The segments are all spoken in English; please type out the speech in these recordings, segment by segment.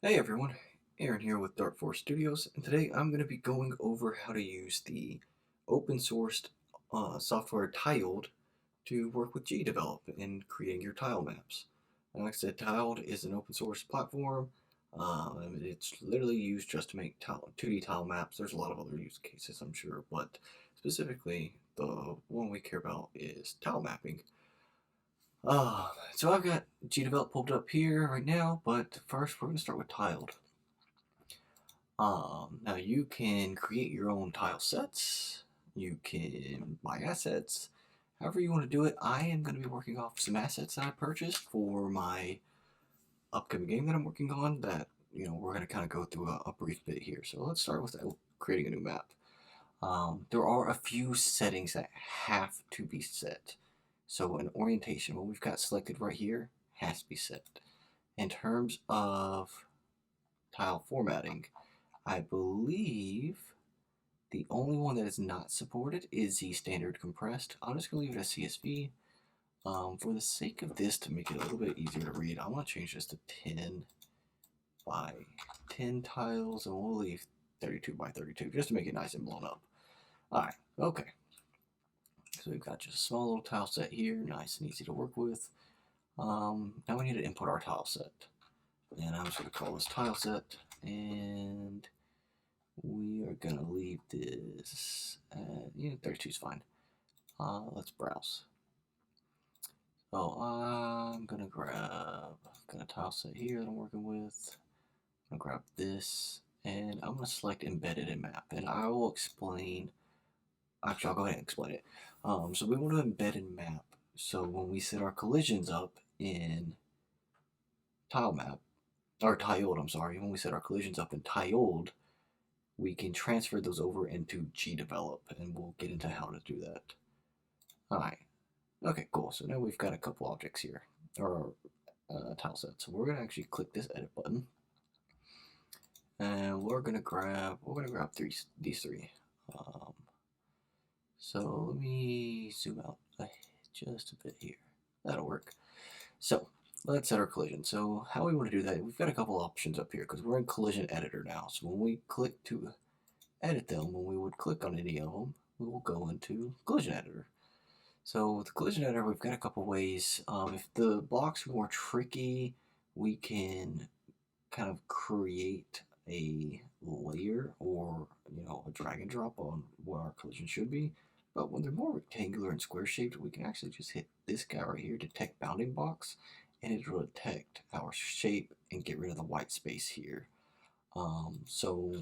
Hey everyone, Aaron here with Dark Force Studios, and today I'm going to be going over how to use the open sourced software TILED to work with GDevelop in creating your tile maps. And like I said, TILED is an open source platform. It's literally used just to make 2D tile maps. There's a lot of other use cases, I'm sure, but specifically the one we care about is tile mapping. So I've got GDevelop pulled up here right now, but first we're going to start with TILED. Now you can create your own tile sets. You can buy assets. However you want to do it, I am going to be working off some assets that I purchased for my upcoming game that I'm working on that, we're going to kind of go through a brief bit here. So let's start with creating a new map. There are a few settings that have to be set. So an orientation, what we've got selected right here, has to be set. In terms of tile formatting, I believe the only one that is not supported is the standard compressed. I'm just going to leave it as CSV. For the sake of this, to make it a little bit easier to read, I want to change this to 10 by 10 tiles, and we'll leave 32 by 32 just to make it nice and blown up. Alright, okay. So we've got just a small little tile set here, nice and easy to work with. Now we need to input our tile set. And I'm just going to call this tile set, and we are going to leave this at, 32 is fine. Let's browse. So I'm going to got a tile set here that I'm working with. I'm going to grab this, and I'm going to select embedded in map, and I will explain. Actually, I'll go ahead and explain it. So we want to embed in map. So when we set our collisions up in tile map, or tiled, I'm sorry, when we set our collisions up in tiled, we can transfer those over into GDevelop, and we'll get into how to do that. Alright, okay, cool. So now we've got a couple objects here, or tile sets. So we're going to actually click this edit button, and we're going to grab these three. So let me zoom out just a bit here. That'll work. So let's set our collision. So how we want to do that, we've got a couple options up here because we're in collision editor now. So when we click to edit them, when we would click on any of them, we will go into collision editor. So with the collision editor, we've got a couple ways. If the blocks are more tricky, we can kind of create a layer or a drag and drop on what our collision should be. But when they're more rectangular and square shaped, we can actually just hit this guy right here, detect bounding box, and it'll detect our shape and get rid of the white space here. So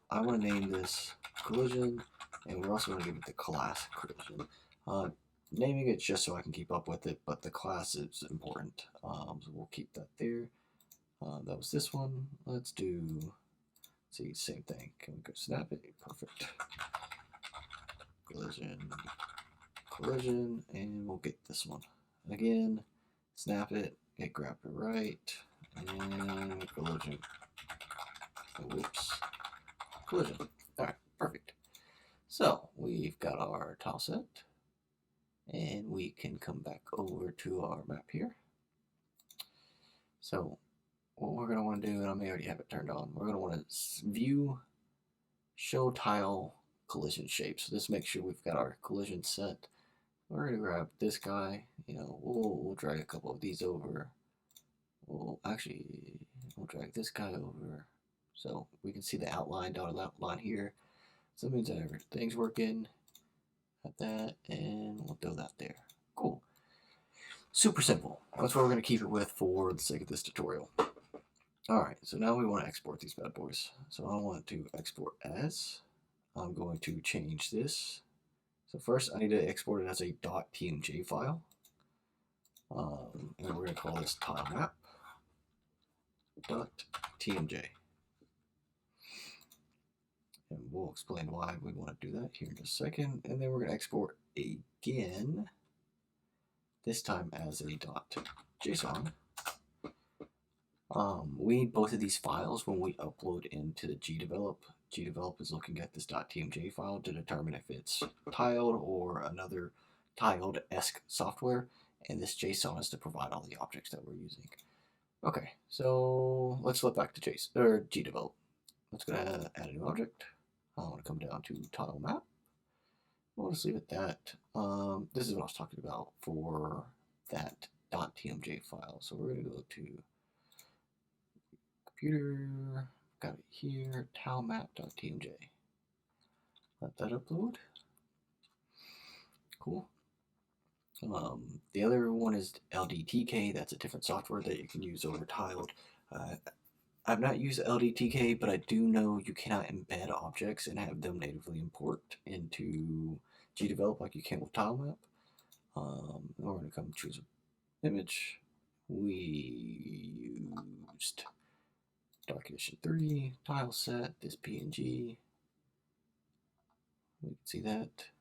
I want to name this collision, and we're also going to give it the class collision. Naming it just so I can keep up with it, but the class is important. So we'll keep that there. That was this one. Let's see, same thing. Can we go snap it? Perfect. Collision, and we'll get this one. Again, snap it, grab it right, and collision. Whoops. Collision. Alright, perfect. So, we've got our tile set, and we can come back over to our map here. So, what we're going to want to do, and I may already have it turned on, we're going to want to view, show tile collision shape. So this makes sure we've got our collision set. We're going to grab this guy, we'll drag a couple of these over. We'll drag this guy over so we can see the outline, dotted outline here. So that means that everything's working at that, and we'll throw that there. Cool. Super simple. That's what we're going to keep it with for the sake of this tutorial. Alright, so now we want to export these bad boys. So I want to export as. I'm going to change this. So first I need to export it as a .tmj file. And we're going to call this tilemap.tmj. And we'll explain why we want to do that here in just a second. And then we're going to export again, this time as a .json. We need both of these files when we upload into the GDevelop. GDevelop is looking at this .tmj file to determine if it's tiled or another tiled-esque software, and this JSON is to provide all the objects that we're using. Okay, so let's flip back to JSON or GDevelop. Let's go ahead and add a new object. I want to come down to tile map. We'll just leave it that. This is what I was talking about for that .tmj file. So we're going to go to computer, got it here, tilemap.tmj. Let that upload. Cool. The other one is LDTK. That's a different software that you can use over TILED. I've not used LDTK, but I do know you cannot embed objects and have them natively import into GDevelop like you can with TileMap. We're going to come choose an image. We used Dark Edition 3, tile set, this PNG. We can see that.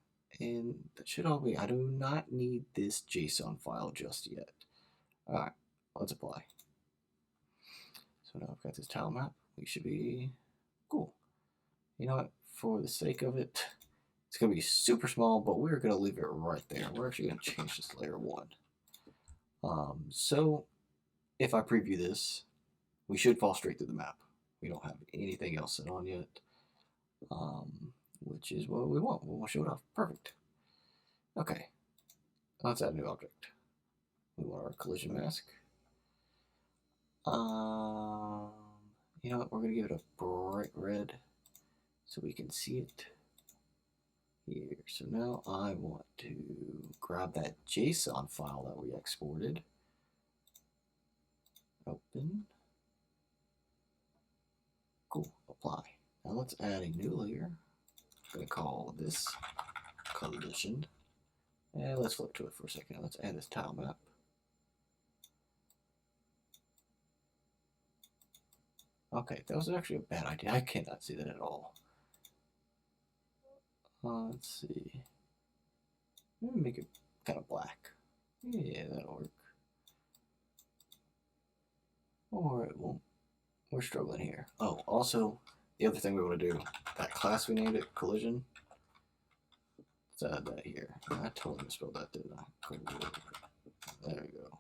And that should all be, I do not need this JSON file just yet. Alright, let's apply. So now I've got this tile map. We should be cool. You know what? For the sake of it, it's going to be super small, but we're going to leave it right there. We're actually going to change this to layer 1. So if I preview this, we should fall straight through the map. We don't have anything else set on yet, which is what we want. We want to show it off. Perfect. Okay, let's add a new object. We want our collision mask. You know what? We're going to give it a bright red so we can see it here. So now I want to grab that JSON file that we exported. Open. Cool. Apply. Now let's add a new layer. I'm going to call this collision. And let's flip to it for a second. Let's add this tile map. Okay, that was actually a bad idea. I cannot see that at all. Let's see. Maybe make it kind of black. Yeah, that'll work. Or it won't. We're struggling here. Oh, also, the other thing we want to do, that class we named it, collision. Let's add that here. I totally misspelled that, didn't I? There we go.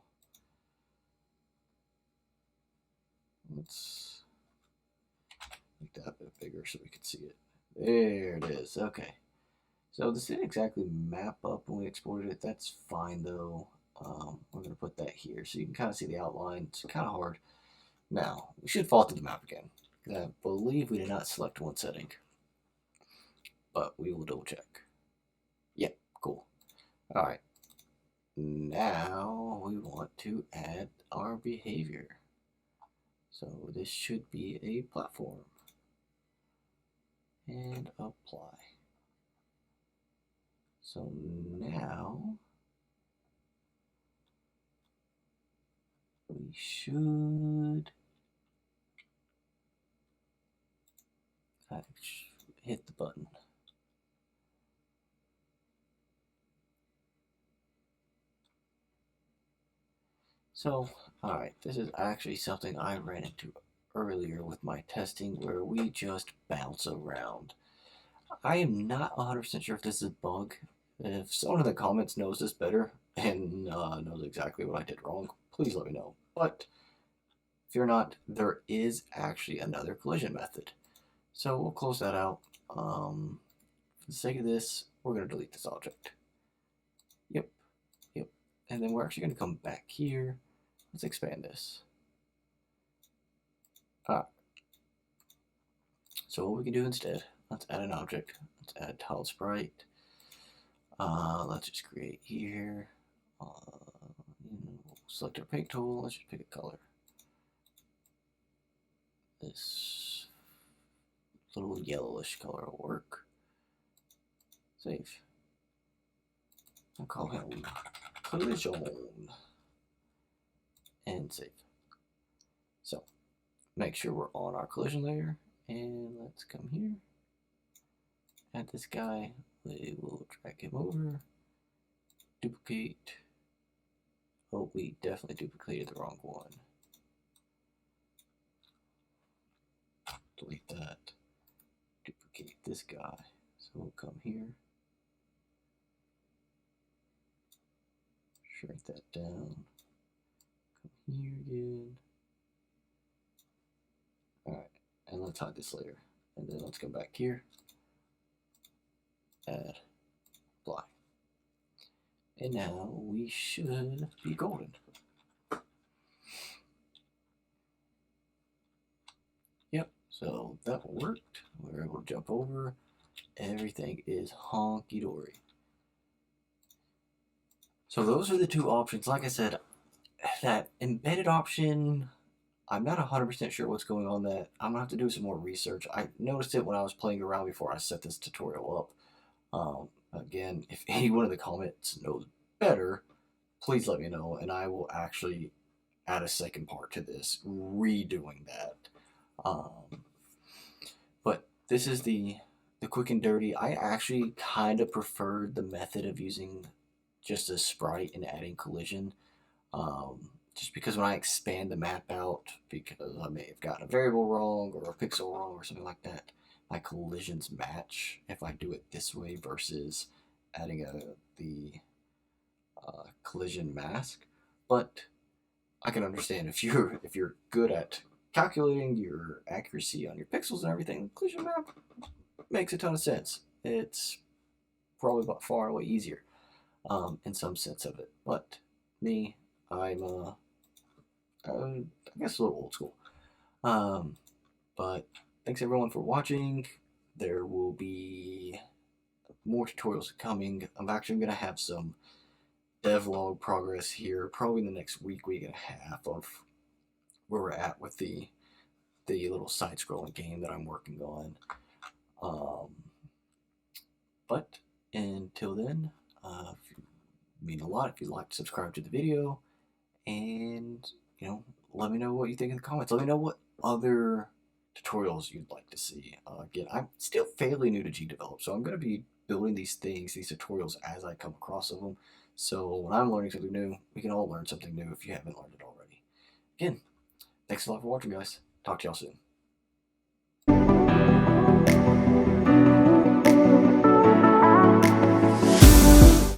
Let's make that a bit bigger so we can see it. There it is. Okay. So this didn't exactly map up when we exported it. That's fine though. We're going to put that here so you can kind of see the outline. It's kind of hard. Now, we should fall through the map again. I believe we did not select one setting. But we will double check. Yep, cool. Alright. Now we want to add our behavior. So this should be a platform. And apply. So now we should hit the button. So, alright, this is actually something I ran into earlier with my testing where we just bounce around. I am not 100% sure if this is a bug. If someone in the comments knows this better and knows exactly what I did wrong, please let me know. But fear not, there is actually another collision method. So we'll close that out. For the sake of this, we're going to delete this object. Yep. And then we're actually going to come back here. Let's expand this. So what we can do instead, let's add an object. Let's add tiled sprite. Let's just create here. We'll select our paint tool. Let's just pick a color. This little yellowish color will work. Save. I'll call him collision. And save. So make sure we're on our collision layer. And let's come here. Add this guy. We will drag him over. Duplicate. Oh, we definitely duplicated the wrong one. Delete that. Duplicate this guy. So we'll come here. Shrink that down. Come here again. let's hide this layer. And then let's go back here. Add apply. And now we should be golden. Yep, so that worked. We're able to jump over. Everything is honky-dory. So those are the two options. Like I said, that embedded option, I'm not 100% sure what's going on that. I'm gonna have to do some more research. I noticed it when I was playing around before I set this tutorial up. Again, if anyone in the comments knows better, please let me know, and I will actually add a second part to this, redoing that. But this is the quick and dirty. I actually kind of preferred the method of using just a sprite and adding collision. Just because when I expand the map out, because I may have gotten a variable wrong or a pixel wrong or something like that, my collisions match if I do it this way versus adding the collision mask. But I can understand if you're good at calculating your accuracy on your pixels and everything, collision map makes a ton of sense. It's probably about far away easier in some sense of it. But me, I'm I guess a little old school. But thanks everyone for watching. There will be more tutorials coming. I'm actually going to have some devlog progress here, probably in the next week and a half of where we're at with the little side-scrolling game that I'm working on. But until then, it mean a lot if you'd like to subscribe to the video, and let me know what you think in the comments. Let me know what other tutorials you'd like to see. Again, I'm still fairly new to GDevelop, so I'm going to be building these tutorials as I come across them. So when I'm learning something new, we can all learn something new if you haven't learned it already. Again, thanks a lot for watching, guys. Talk to y'all soon.